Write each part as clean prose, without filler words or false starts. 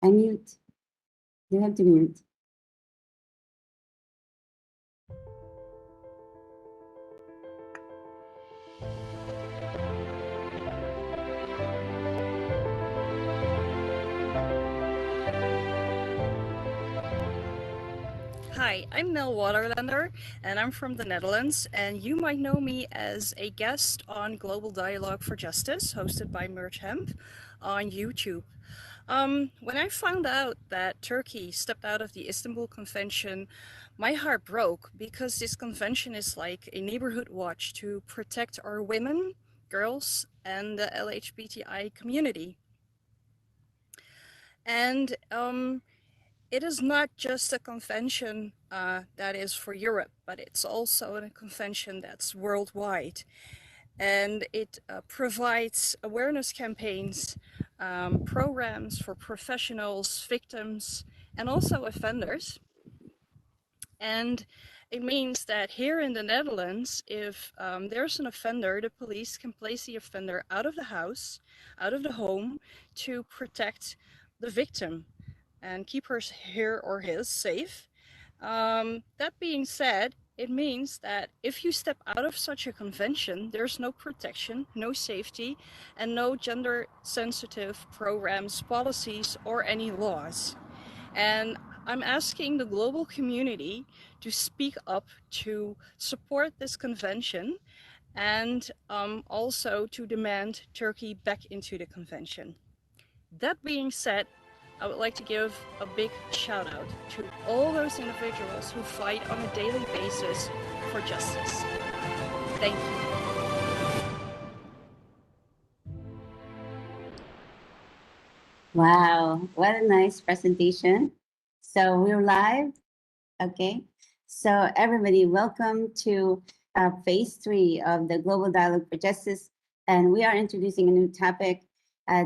Unmute. You have to mute. Hi, I'm Mel Waterlander, and I'm from the Netherlands, and you might know me as a guest on Global Dialogue for Justice, hosted by Merch Hemp on YouTube. When I found out that Turkey stepped out of the Istanbul Convention, my heart broke because this convention is like a neighborhood watch to protect our women, girls, and the LHBTI community. And it is not just a convention that is for Europe, but it's also a convention that's worldwide. And it provides awareness campaigns, programs for professionals, victims, and also offenders. And it means that here in the Netherlands, if there's an offender, the police can place the offender out of the house, out of the home, to protect the victim and keep her or his safe. That being said, it means that if you step out of such a convention, there's no protection, no safety, and no gender sensitive programs, policies, or any laws. And I'm asking the global community to speak up to support this convention and also to demand Turkey back into the convention. That being said, I would like to give a big shout out to all those individuals who fight on a daily basis for justice. Thank you. Wow, what a nice presentation. So we're live. Okay. So everybody, welcome to phase 3 of the Global Dialogue for Justice. And we are introducing a new topic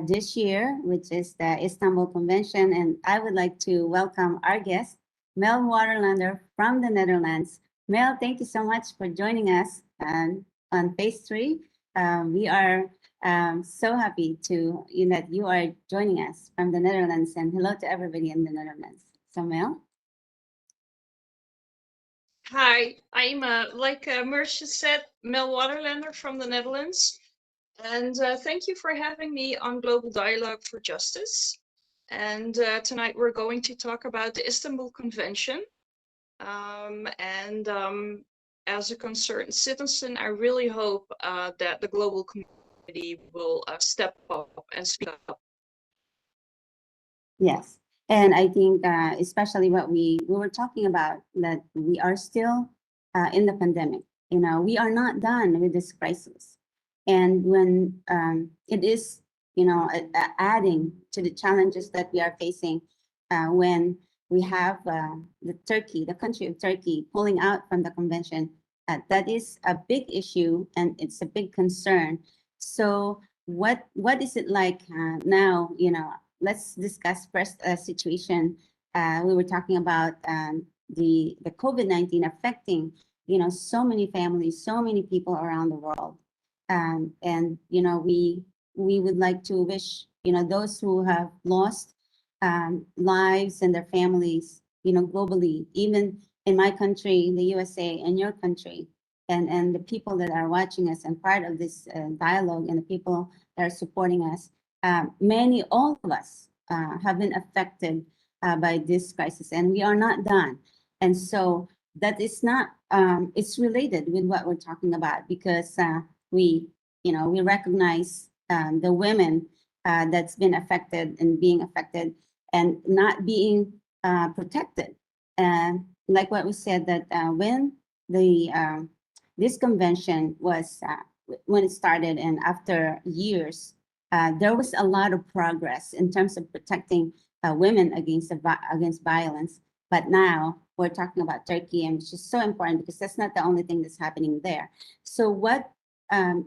this year, which is the Istanbul Convention. And I would like to welcome our guest, Mel Waterlander from the Netherlands. Mel, thank you so much for joining us on phase 3. We are so happy to that you are joining us from the Netherlands, and hello to everybody in the Netherlands. So Mel? Hi, I'm like Merce said, Mel Waterlander from the Netherlands. And thank you for having me on Global Dialogue for Justice. And tonight we're going to talk about the Istanbul Convention. And as a concerned citizen, I really hope that the global community will step up and speak up. Yes. And I think especially what we were talking about, that we are still in the pandemic. We are not done with this crisis. And when it is, adding to the challenges that we are facing when we have the country of Turkey pulling out from the convention, that is a big issue and it's a big concern. So what is it like now, let's discuss first a situation. We were talking about the COVID-19 affecting, so many families, so many people around the world. And, we would like to wish, those who have lost lives and their families, globally, even in my country, the USA, and your country, and the people that are watching us and part of this dialogue, and the people that are supporting us, all of us have been affected by this crisis, and we are not done. And so that is not, it's related with what we're talking about, because we recognize the women that's been affected and being affected and not being protected. And like what we said, that when this convention was, when it started, and after years, there was a lot of progress in terms of protecting women against violence. But now we're talking about Turkey, and which is so important because that's not the only thing that's happening there. So what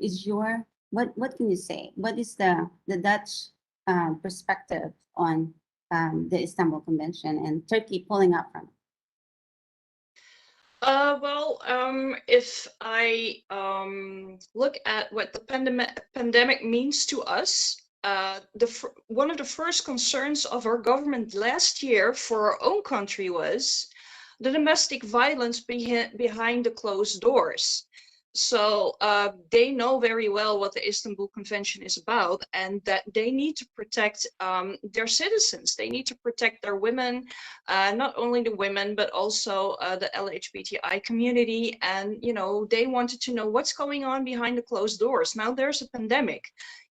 is your what can you say? What is the Dutch perspective on the Istanbul Convention and Turkey pulling out from it? If I look at what the pandemic means to us, one of the first concerns of our government last year for our own country was the domestic violence behind the closed doors. So they know very well what the Istanbul Convention is about, and that they need to protect their citizens. They need to protect their women, not only the women, but also the LHBTI community. And, you know, they wanted to know what's going on behind the closed doors. Now there's a pandemic,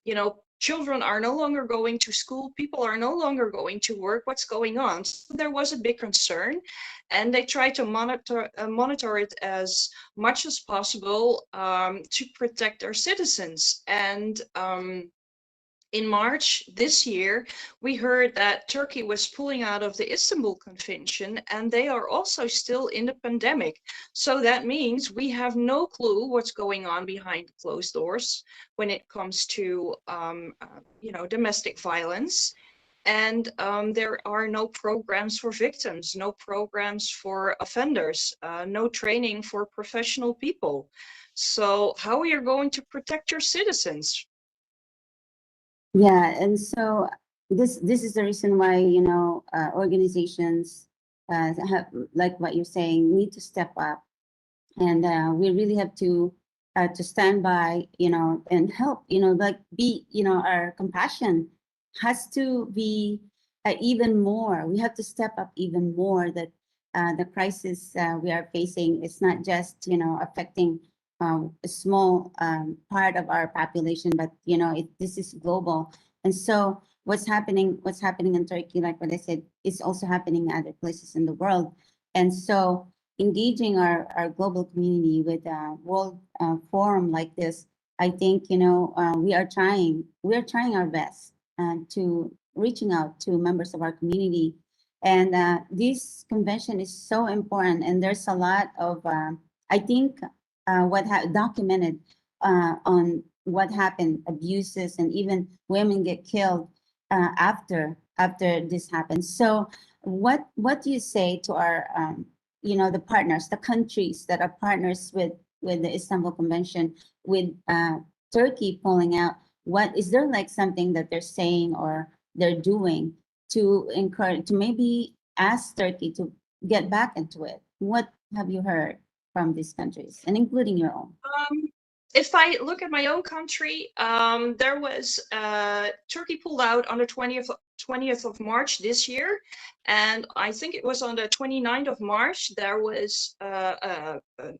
you know, children are no longer going to school, people are no longer going to work, what's going on? So there was a big concern, and they tried to monitor it as much as possible to protect their citizens. And in March this year, we heard that Turkey was pulling out of the Istanbul Convention, and they are also still in the pandemic. So that means we have no clue what's going on behind closed doors when it comes to, you know, domestic violence. And there are no programs for victims, no programs for offenders, no training for professional people. So how are you going to protect your citizens? Yeah, and so this is the reason why, you know, organizations have, like what you're saying, need to step up, and we really have to stand by, you know, and help, you know, like be, you know, our compassion has to be even more. We have to step up even more. That the crisis we are facing is not just, you know, affecting a small part of our population, but you know, this is global. And so what's happening in Turkey, like what I said, is also happening in other places in the world. And so engaging our global community with a world forum like this, I think, you know, we are trying our best to reaching out to members of our community. And this convention is so important, and there's a lot of I think documented on what happened, abuses, and even women get killed after this happens. So what do you say to our you know, the partners, the countries that are partners with the Istanbul Convention, with Turkey pulling out? What is there, like something that they're saying or they're doing to encourage, to maybe ask Turkey to get back into it? What have you heard from these countries, and including your own? If I look at my own country, there was Turkey pulled out on the 20th of March this year, and I think it was on the 29th of March there was an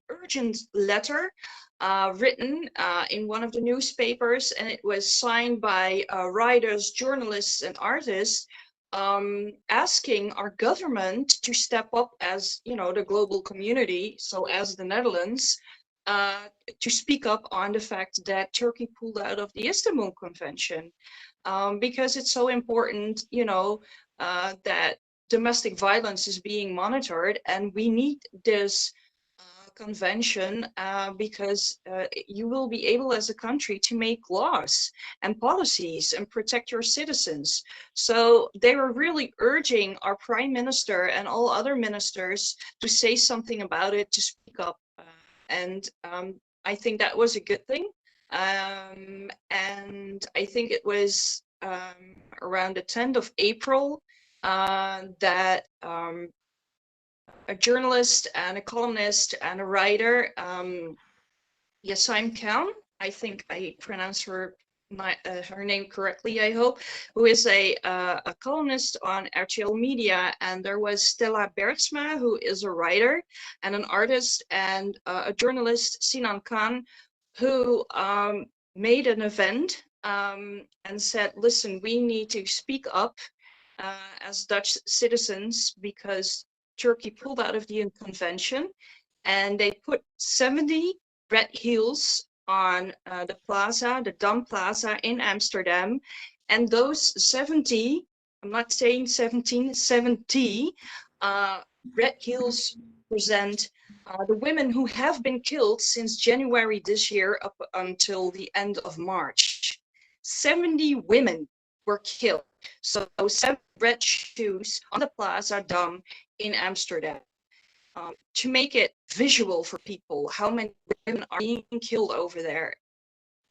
urgent letter written in one of the newspapers, and it was signed by writers, journalists, and artists, asking our government to step up as, you know, the global community, so as the Netherlands, to speak up on the fact that Turkey pulled out of the Istanbul Convention, because it's so important, you know, that domestic violence is being monitored, and we need this convention because you will be able as a country to make laws and policies and protect your citizens. So they were really urging our prime minister and all other ministers to say something about it, to speak up. And I think that was a good thing. And I think it was around the 10th of April that a journalist and a columnist and a writer, Yasaim Khan, I think I pronounced her name correctly, I hope, who is a columnist on RTL Media, and there was Stella Bertsma, who is a writer and an artist, and a journalist, Sinan Khan, who made an event and said, listen, we need to speak up as Dutch citizens because Turkey pulled out of the convention, and they put 70 red heels on the plaza, the Dam Plaza in Amsterdam. And those 70, I'm not saying 17, 70 red heels present the women who have been killed since January this year up until the end of March. 70 women were killed. So 7 red shoes on the Plaza Dam in Amsterdam. To make it visual for people, how many women are being killed over there.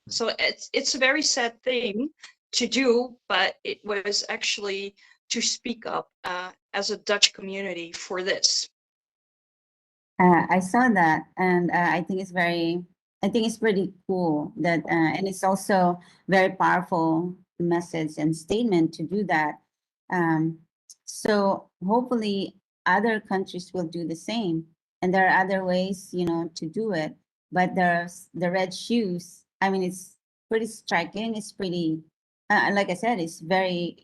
So it's a very sad thing to do, but it was actually to speak up as a Dutch community for this. I saw that, and I think it's pretty cool that, and it's also very powerful message and statement to do that. Um, so hopefully other countries will do the same, and there are other ways, to do it. But there's the red shoes. I mean, it's pretty striking. It's pretty, like I said, it's very,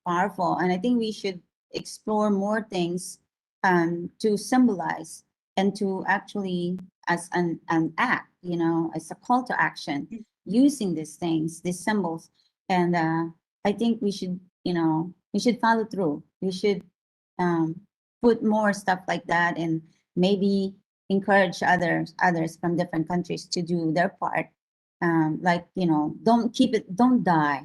powerful, and I think we should explore more things to symbolize and to actually as an act, as a call to action, using these things, these symbols. And I think we should follow through. We should um, put more stuff like that, and maybe encourage others from different countries to do their part. Like, don't die,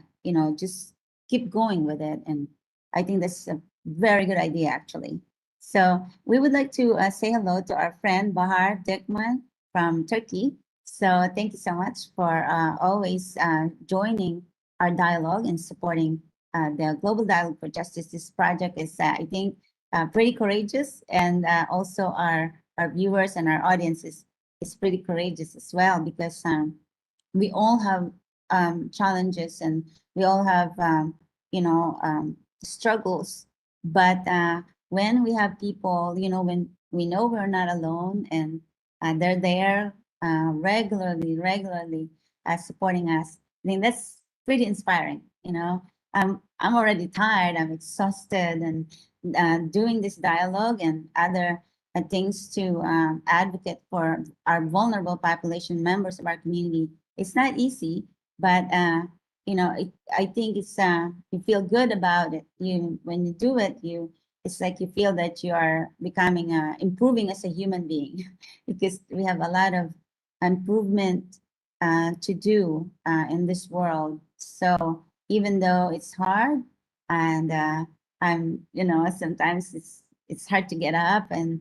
just keep going with it. And I think that's a very good idea, actually. So we would like to say hello to our friend Bahar Dikman from Turkey. So thank you so much for always joining our dialogue and supporting the Global Dialogue for Justice. This project is, I think, pretty courageous, and also our viewers and our audience is pretty courageous as well, because we all have challenges, and we all have struggles. But when we have people, when we know we're not alone, and they're there regularly supporting us, I think that's pretty inspiring. I'm already tired, I'm exhausted, and doing this dialogue and other things to advocate for our vulnerable population members of our community, it's not easy. But I think it's you feel good about it. When you do it, it's like you feel that you are becoming improving as a human being, because we have a lot of improvement to do in this world. So even though it's hard, and I'm sometimes it's hard to get up, and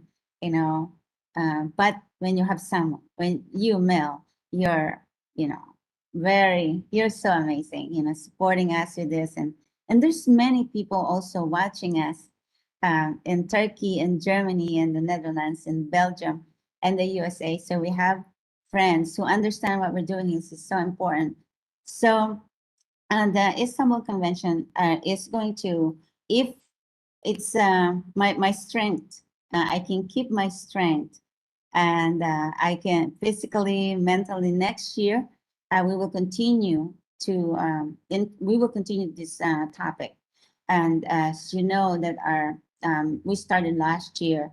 but when you have someone, when you, Mel, you're you're so amazing, supporting us with this. And there's many people also watching us in Turkey and Germany and the Netherlands and Belgium and the USA. So we have friends who understand what we're doing is so important. So the Istanbul Convention is going to, if it's my strength, I can keep my strength, and I can physically, mentally, next year, we will continue to, we will continue this topic. And as you know that we started last year,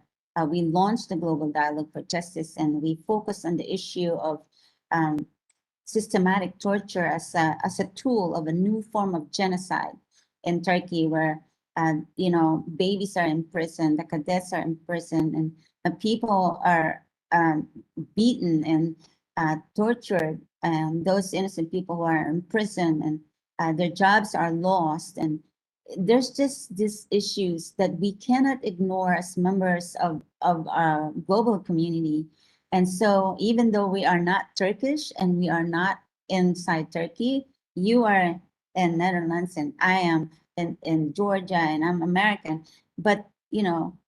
we launched the Global Dialogue for Justice, and we focused on the issue of um, systematic torture as a tool of a new form of genocide in Turkey, where babies are in prison, the cadets are in prison, and people are beaten and tortured, and those innocent people who are in prison, and their jobs are lost. And there's just these issues that we cannot ignore as members of our global community. And so even though we are not Turkish and we are not inside Turkey, you are in Netherlands and I am in Georgia and I'm American. But,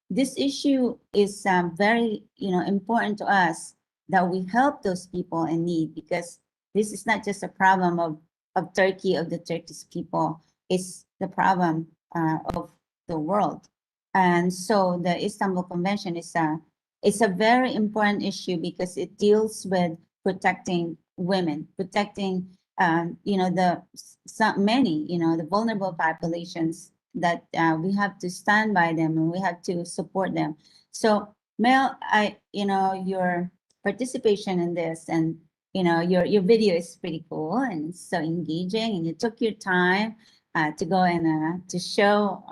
this issue is very, important to us, that we help those people in need, because this is not just a problem of Turkey, of the Turkish people. It's the problem of the world. And so the Istanbul Convention is it's a very important issue, because it deals with protecting women, protecting the vulnerable populations, that we have to stand by them and we have to support them. So Mel, your participation in this, and your video is pretty cool and it's so engaging, and you took your time to go and to show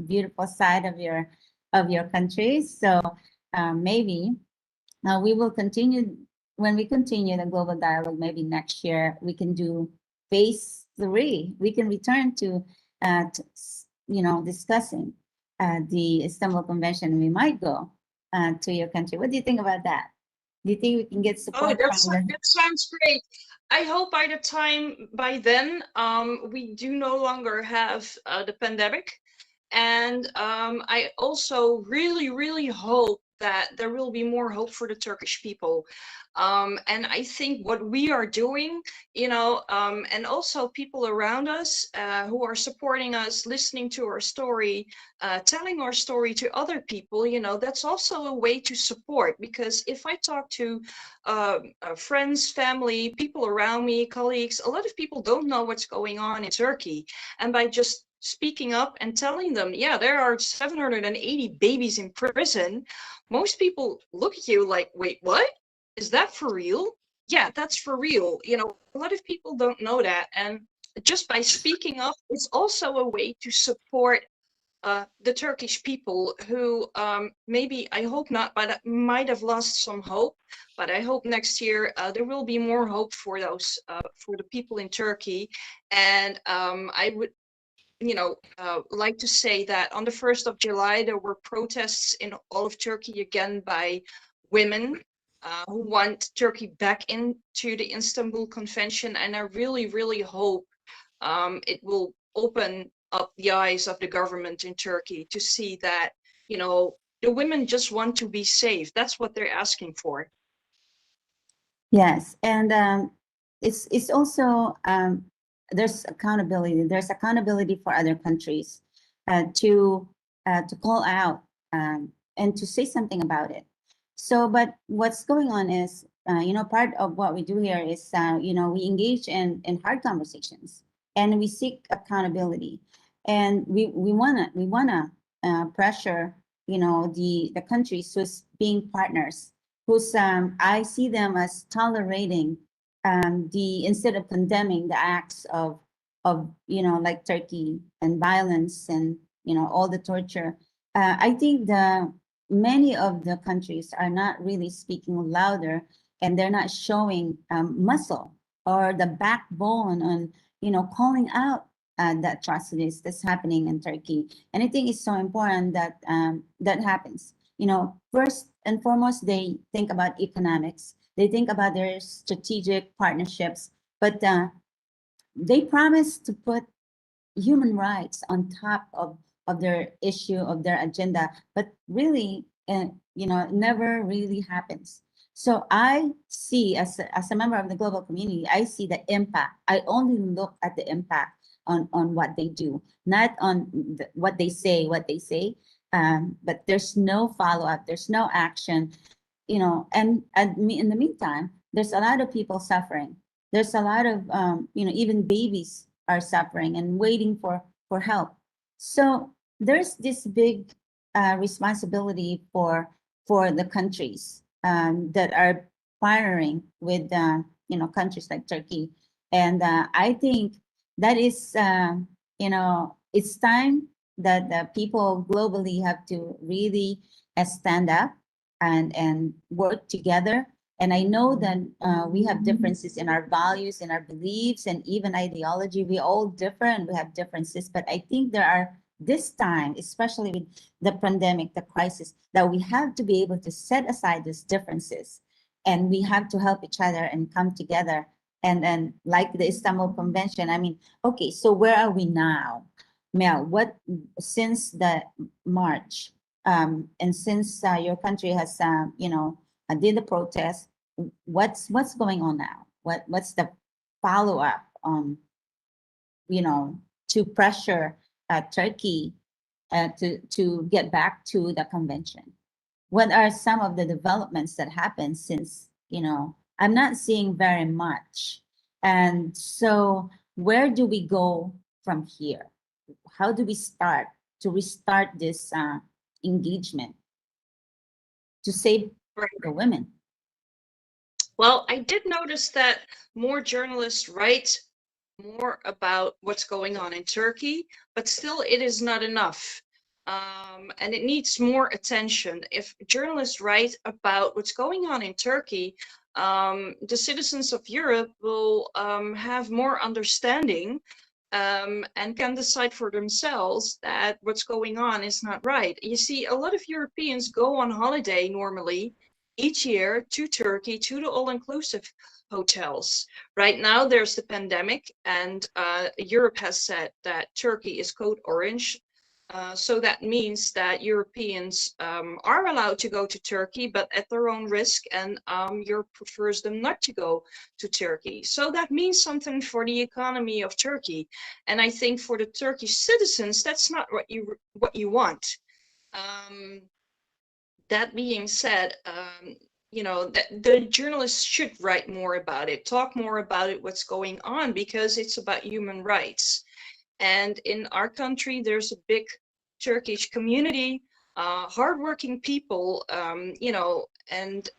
beautiful side of your country. So maybe we will continue, when we continue the global dialogue, maybe next year we can do phase 3. We can return to discussing the Istanbul Convention. We might go to your country. What do you think about that? Do you think we can get Oh, support from the? that sounds great. I hope by then, we do no longer have the pandemic. And I also really, really hope that there will be more hope for the Turkish people. And I think what we are doing, and also people around us who are supporting us, listening to our story, telling our story to other people, that's also a way to support. Because if I talk to friends, family, people around me, colleagues, a lot of people don't know what's going on in Turkey. And by just speaking up and telling them, yeah, there are 780 babies in prison, most people look at you like, wait, what? Is that for real? Yeah, that's for real. A lot of people don't know that. And just by speaking up, it's also a way to support the Turkish people who maybe, I hope not, but might have lost some hope. But I hope next year there will be more hope for for the people in Turkey. And I would like to say that on the 1st of July, there were protests in all of Turkey again by women who want Turkey back into the Istanbul Convention. And I really, really hope it will open up the eyes of the government in Turkey to see that, the women just want to be safe. That's what they're asking for. Yes, and it's also there's accountability. There's accountability for other countries to call out and to say something about it. So, but what's going on is, part of what we do here is, we engage in hard conversations and we seek accountability, and we wanna pressure, the countries who's being partners, who's I see them as tolerating instead of condemning the acts of like Turkey and violence and all the torture. I think the many of the countries are not really speaking louder, and they're not showing muscle or the backbone on calling out the atrocities that's happening in Turkey. And I think it's so important that that happens. First and foremost, they think about economics. They think about their strategic partnerships, but they promise to put human rights on top of their issue, of their agenda, but really, it never really happens. So I see, as a member of the global community, I see the impact. I only look at the impact on what they do, not on what they say, but there's no follow-up, there's no action, and in the meantime, there's a lot of people suffering. There's a lot of, even babies are suffering and waiting for help. So there's this big responsibility for the countries that are partnering with, countries like Turkey. And I think that is, it's time that the people globally have to really stand up and work together. And I know that we have differences in our values, in our beliefs, and even ideology. We all different. We have differences, but I think there are this time, especially with the pandemic, the crisis, that we have to be able to set aside these differences, and we have to help each other and come together. And then, like the Istanbul Convention, I mean, okay, so where are we now, Mel? What since the March? And since your country has, did the protest, what's going on now? What's the follow up on, to pressure Turkey to get back to the convention? What are some of the developments that happened since? I'm not seeing very much, and so where do we go from here? How do we start to restart this engagement to save Right. the women? Well, I did notice that more journalists write more about what's going on in Turkey, but still it is not enough. And it needs more attention. If journalists write about what's going on in Turkey, the citizens of Europe will have more understanding and can decide for themselves that what's going on is not right. You see, a lot of Europeans go on holiday normally each year to Turkey, to the all-inclusive hotels. Right now, there's the pandemic, and Europe has said that Turkey is code orange. So that means that Europeans are allowed to go to Turkey, but at their own risk, and Europe prefers them not to go to Turkey. So that means something for the economy of Turkey. And I think for the Turkish citizens, that's not what you want. That being said, you know, the journalists should write more about it, talk more about it, what's going on, because it's about human rights. And in our country, there's a big Turkish community, hardworking people, you know, and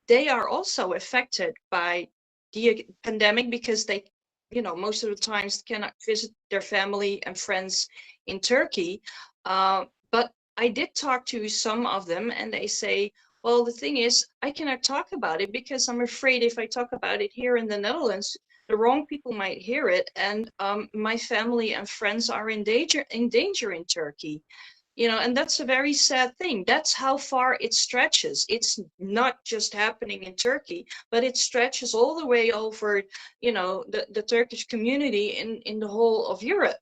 they are also affected by the pandemic because they, you know, most of the times cannot visit their family and friends in Turkey. But I did talk to some of them, and they say, well, the thing is, I cannot talk about it because I'm afraid if I talk about it here in the Netherlands, the wrong people might hear it, and my family and friends are in danger in Turkey. You know, and that's a very sad thing. That's how far it stretches. It's not just happening in Turkey, but it stretches all the way over, you know, the Turkish community in the whole of Europe.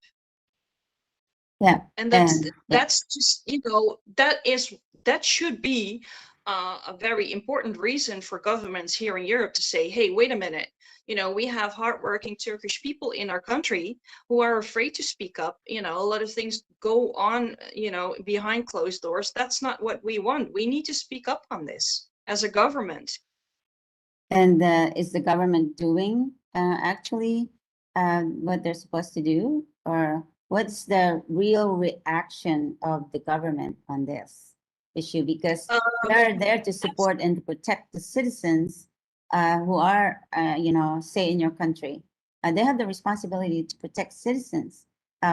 Yeah. And And yeah. that's just, you know, that should be a very important reason for governments here in Europe to say, hey, wait a minute, you know, we have hardworking Turkish people in our country who are afraid to speak up. You know, a lot of things go on, you know, behind closed doors. That's not what we want. We need to speak up on this as a government. And is the government doing actually what they're supposed to do? Or what's the real reaction of the government on this issue? Because they're there to support and to protect the citizens who are, you know, say in your country. They have the responsibility to protect citizens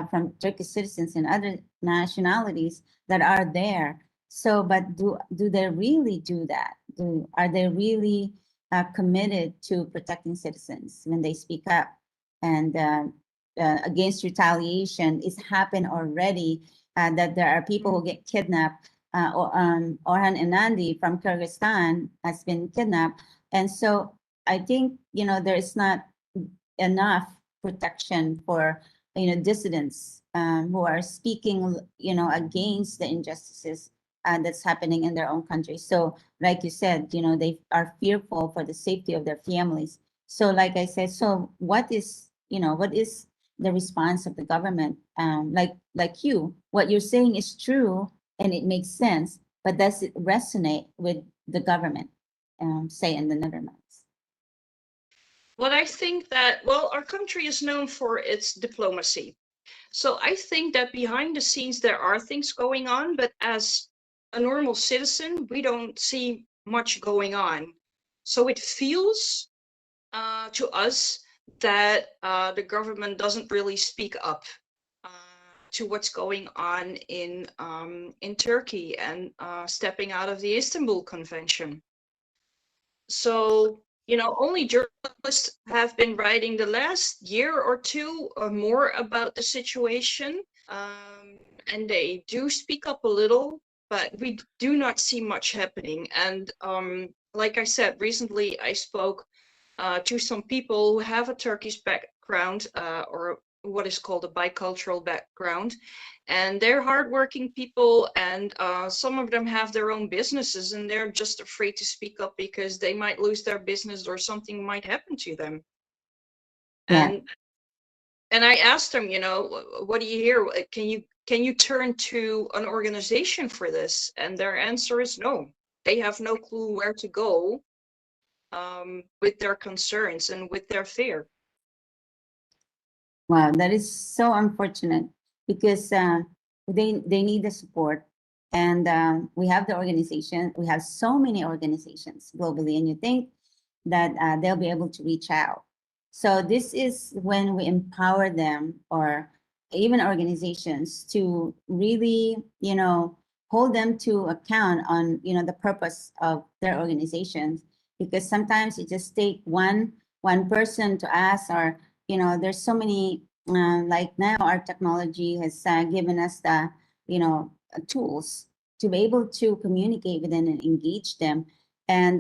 from Turkish citizens and other nationalities that are there. So, but do they really do that? Are they really committed to protecting citizens when they speak up? And against retaliation, it's happened already that there are people who get kidnapped. Orhan Inandi from Kyrgyzstan has been kidnapped. And so I think, you know, there is not enough protection for, you know, dissidents who are speaking, you know, against the injustices that's happening in their own country. So like you said, you know, they are fearful for the safety of their families. So like I said, so what is, you know, what is the response of the government? Like you, what you're saying is true and it makes sense, but does it resonate with the government, say in the Netherlands? Well, I think that, well, our country is known for its diplomacy. So I think that behind the scenes, there are things going on, but as a normal citizen, we don't see much going on. So it feels to us that the government doesn't really speak up to what's going on in Turkey and stepping out of the Istanbul Convention. So, you know, only journalists have been writing the last year or two or more about the situation. And they do speak up a little, but we do not see much happening. And like I said, recently I spoke to some people who have a Turkish background or what is called a bicultural background. And they're hardworking people, and some of them have their own businesses, and they're just afraid to speak up because they might lose their business or something might happen to them. Yeah. And I asked them, you know, what do you hear? Can you turn to an organization for this? And their answer is no. They have no clue where to go with their concerns and with their fear. Wow, that is so unfortunate because they need the support, and we have the organization. We have so many organizations globally, and you think that they'll be able to reach out. So this is when we empower them, or even organizations, to really, you know, hold them to account on, you know, the purpose of their organizations. Because sometimes it just take one person to ask, or you know, there's so many, like now our technology has given us the, you know, tools to be able to communicate with them and engage them. And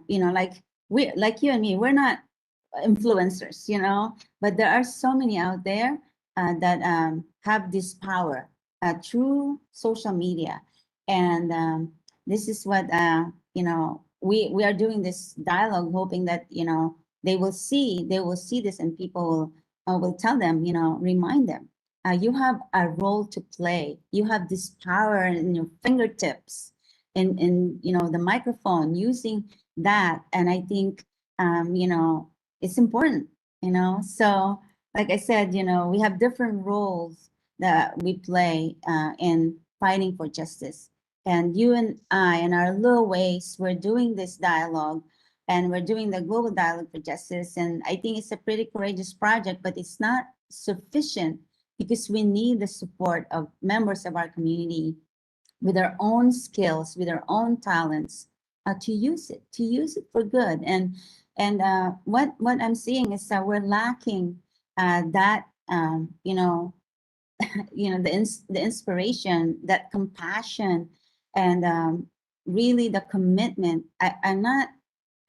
like you and me, we're not influencers, but there are so many out there that have this power through social media. And this is what we are doing this dialogue, hoping that they will see this, and people will tell them, remind them, you have a role to play. You have this power in your fingertips, in the microphone, using that. And I think it's important, so like I said, we have different roles that we play in fighting for justice. And you and I, in our little ways, we're doing this dialogue, and we're doing the global dialogue for justice. And I think it's a pretty courageous project, but it's not sufficient, because we need the support of members of our community with their own skills, with their own talents, to use it for good. And what I'm seeing is that we're lacking that the inspiration, that compassion, and really the commitment. I'm not.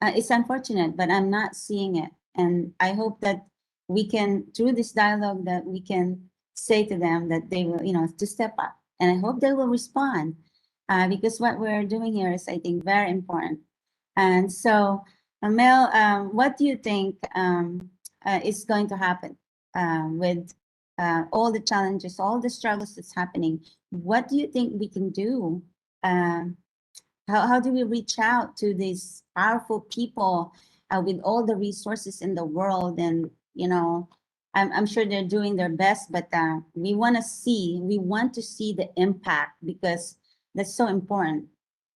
It's unfortunate, but I'm not seeing it. And I hope that we can, through this dialogue, that we can say to them that they will, to step up. And I hope they will respond, because what we're doing here is, I think, very important. And so, Mel, what do you think is going to happen with all the challenges, all the struggles that's happening? What do you think we can do? How do we reach out to these powerful people with all the resources in the world? And I'm sure they're doing their best, but we want to see the impact, because that's so important.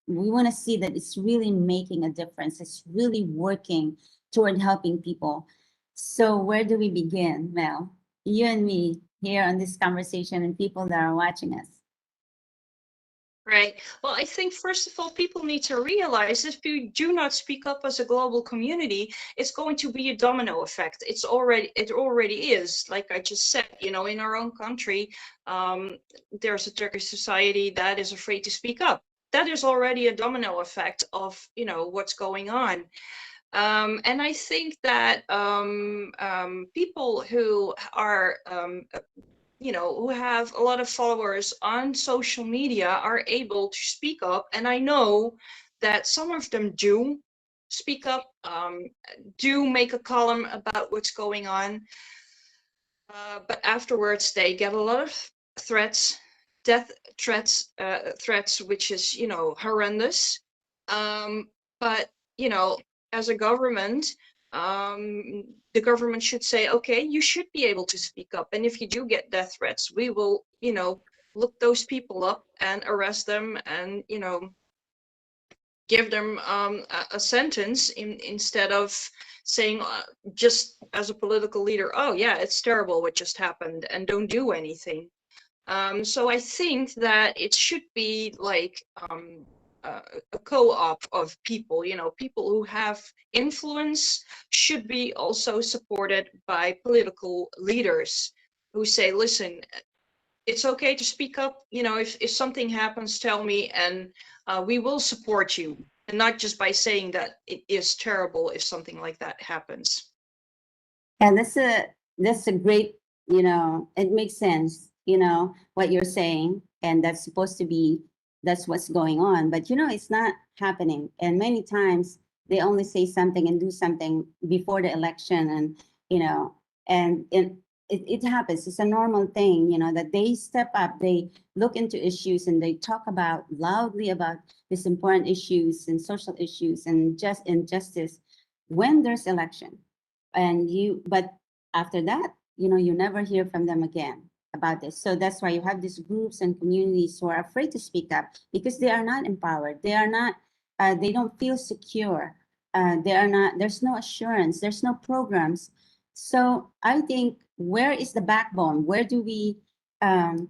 We want to see that it's really making a difference. It's really working toward helping people. So where do we begin, Mel? You and me here on this conversation, and people that are watching us. Right. Well, I think first of all, people need to realize if we do not speak up as a global community, it's going to be a domino effect. It already is. Like I just said, in our own country, there's a Turkish society that is afraid to speak up. That is already a domino effect of, what's going on. And I think that people who are who have a lot of followers on social media are able to speak up. And I know that some of them do speak up, do make a column about what's going on. But afterwards, they get a lot of threats, death threats, which is, horrendous. But, as a government, the government should say, okay, you should be able to speak up. And if you do get death threats, we will, look those people up and arrest them and, give them a sentence instead of saying just as a political leader, oh yeah, it's terrible what just happened, and don't do anything. So I think that it should be like a co-op of people, people who have influence should be also supported by political leaders who say, listen, it's okay to speak up. If something happens, tell me, and we will support you. And not just by saying that it is terrible if something like that happens. And that's a great, it makes sense, what you're saying. And that's what's going on. But, it's not happening. And many times they only say something and do something before the election. And, and it happens. It's a normal thing, that they step up, they look into issues, and they talk loudly about these important issues and social issues and just injustice when there's election. But after that, you never hear from them again about this. So that's why you have these groups and communities who are afraid to speak up, because they are not empowered. They are not, they don't feel secure. There's no assurance, there's no programs. So I think, where is the backbone? Where do we, I'm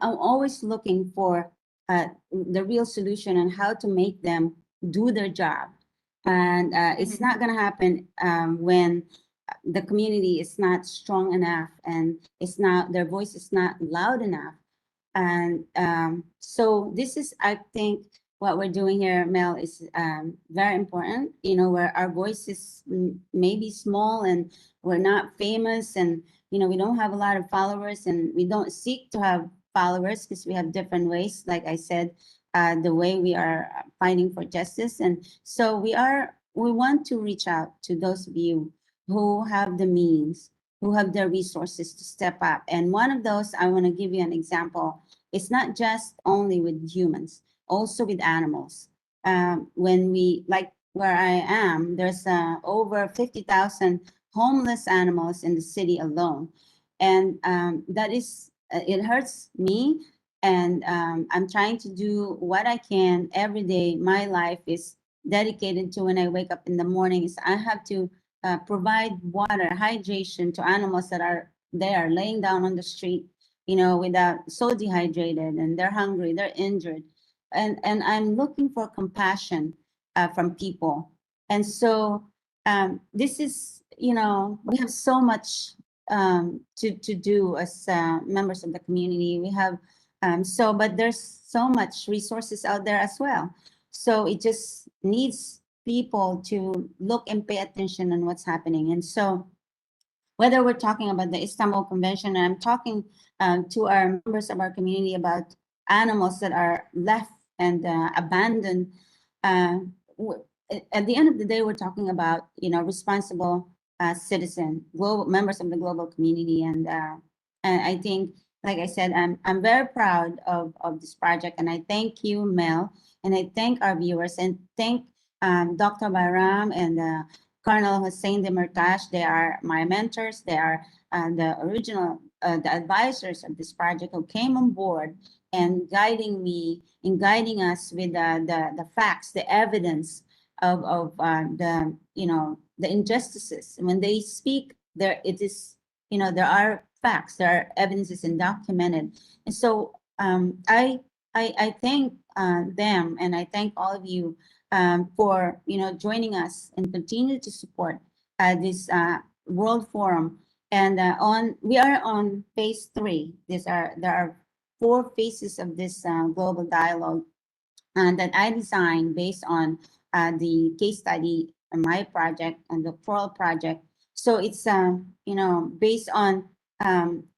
always looking for the real solution and how to make them do their job. And it's not going to happen when the community is not strong enough, and their voice is not loud enough. And so this is, I think, what we're doing here, Mel, is very important. Where our voice is maybe small and we're not famous, and we don't have a lot of followers, and we don't seek to have followers because we have different ways. Like I said, the way we are fighting for justice, and so we want to reach out to those of you who have the means, who have the resources to step up. And one of those, I want to give you an example. It's not just only with humans, also with animals. When we, like where I am, there's over 50,000 homeless animals in the city alone. And that is, it hurts me. And I'm trying to do what I can every day. My life is dedicated to, when I wake up in the morning, is I have to provide water, hydration to animals that are there laying down on the street, without, so dehydrated, and they're hungry, they're injured. And I'm looking for compassion from people. And so this is, we have so much to do as members of the community. We have, but there's so much resources out there as well. So it just needs people to look and pay attention on what's happening. And so whether we're talking about the Istanbul Convention, and I'm talking to our members of our community about animals that are left and abandoned. At the end of the day, we're talking about, responsible citizen, global members of the global community. And I think, like I said, I'm very proud of this project. And I thank you, Mel, and I thank our viewers, and thank Dr. Bayram and Colonel Hussein Demirtas. They are my mentors. They are the original, the advisors of this project, who came on board and guiding me and guiding us with the facts, the evidence of the injustices. When they speak, there it is, there are facts, there are evidences and documented. And so I thank them, and I thank all of you for joining us and continue to support this World Forum. And we are on phase 3. There are 4 phases of this global dialogue that I designed based on the case study, my project, and the Pearl project. So it's based on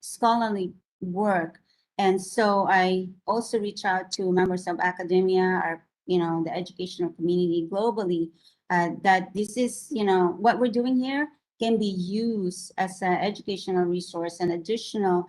scholarly work. And so I also reach out to members of academia, our the educational community globally, that this is, what we're doing here can be used as an educational resource and additional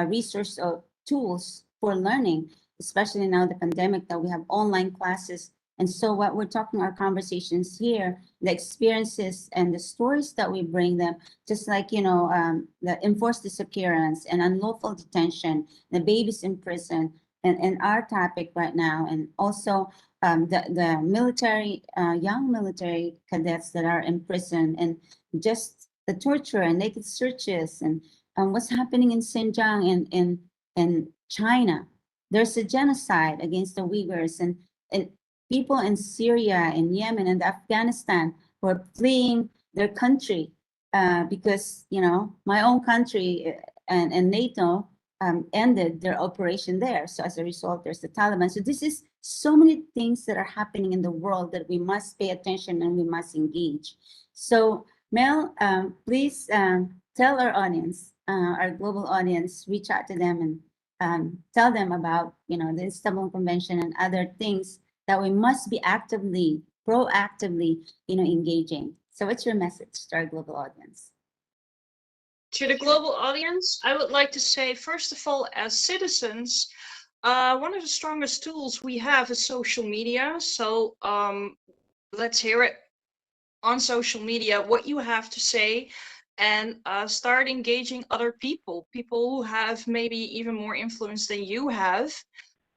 resource tools for learning, especially now the pandemic, that we have online classes. And so what we're talking, our conversations here, the experiences and the stories that we bring them, just like, the enforced disappearance and unlawful detention, the babies in prison, and our topic right now, and also the military, young military cadets that are in prison, and just the torture and naked searches, and what's happening in Xinjiang and in China. There's a genocide against the Uyghurs, and people in Syria and Yemen and Afghanistan who are fleeing their country because, my own country and NATO ended their operation there. So as a result, there's the Taliban. So this is so many things that are happening in the world that we must pay attention and we must engage. So Mel, please tell our audience, our global audience, reach out to them and tell them about, the Istanbul Convention and other things that we must be proactively, engaging. So what's your message to our global audience? To the global audience, I would like to say, first of all, as citizens, one of the strongest tools we have is social media. So let's hear it on social media, what you have to say, and start engaging other people who have maybe even more influence than you have,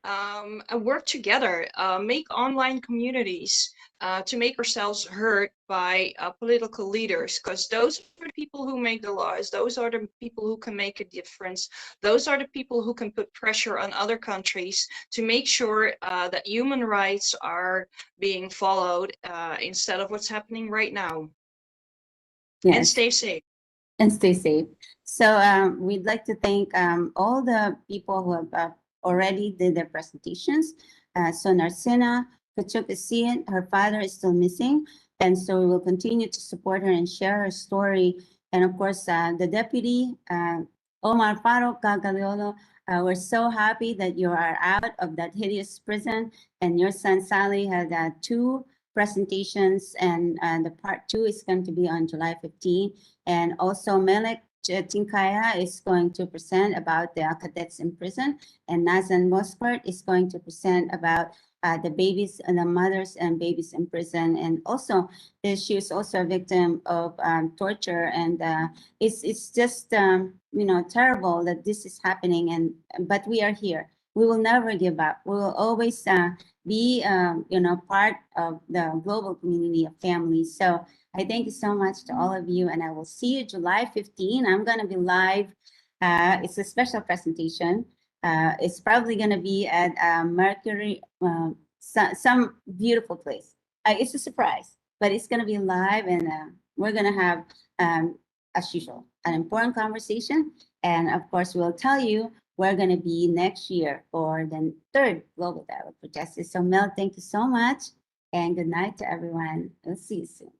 and work together, make online communities to make ourselves heard by political leaders, because those are the people who make the laws. Those are the people who can make a difference. Those are the people who can put pressure on other countries to make sure that human rights are being followed instead of what's happening right now. Yes. And stay safe. And stay safe. So we'd like to thank all the people who have already did their presentations. So Narsina, Kachuk is seeing her father is still missing. And so we will continue to support her and share her story. And of course, the deputy, Omar Farooq Gagaliolo, we're so happy that you are out of that hideous prison. And your son Sally had 2 presentations, and the part 2 is going to be on July 15. And also Melek Tinkaya is going to present about the cadets in prison, and Nazan Moskert is going to present about the babies and the mothers and babies in prison. And also, she is also a victim of torture, and it's just terrible that this is happening. And but we are here. We will never give up. We will always be part of the global community of families. So I thank you so much to all of you, and I will see you July 15. I'm going to be live. It's a special presentation. It's probably going to be at Mercury, some beautiful place. It's a surprise, but it's going to be live, and we're going to have, as usual, an important conversation. And of course, we'll tell you we're going to be next year for the 3rd Global Dialogue for Justice. So Mel, thank you so much, and good night to everyone. We'll see you soon.